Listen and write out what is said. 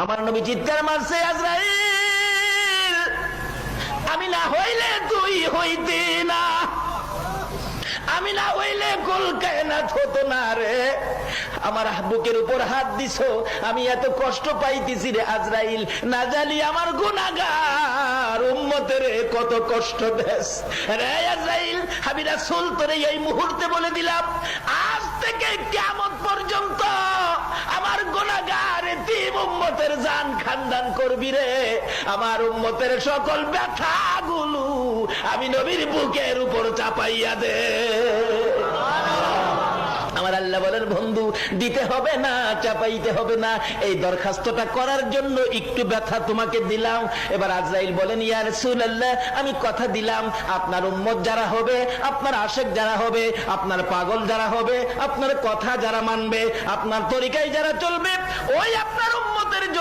আমার নবী চিৎকার মারছে, আজরাইল আমি না হইলে তুই হইতি না, আমি না হইলে কুল কায়নাত হতো না রে। আমার বুকের উপর হাত দিছো, আমি এত কষ্ট পাইতেছি রে আজরাইল, না জানি আমার গুনাহগার উম্মতের কত কষ্ট দেস রে আজরাইল। আমি রাসূল তোরে এই মুহূর্তে বলে দিলাম, আজ থেকে কিয়ামত পর্যন্ত আমার গুনাহগার এতিম উম্মতের জান খানদান করবি রে। আমার উম্মতের সকল ব্যথাগুলো আমি নবীর বুকের উপর চাপাইয়া দে। আমার আল্লাহ বলেন, বন্ধু দিতে হবে না, চাপাইতে হবে না, এই দরখাস্তটা করার জন্য একটু ব্যথা তোমাকে দিলাম। এবার আজরাইল বলেন, ইয়া রাসূলুল্লাহ আমি কথা দিলাম, আপনার উম্মত যারা হবে, আপনার আশেক যারা হবে, আপনার পাগল যারা হবে, আপনার কথা যারা মানবে, আপনার তরিকায় যারা চলবে, ওই আপনার উম্মতের জন্য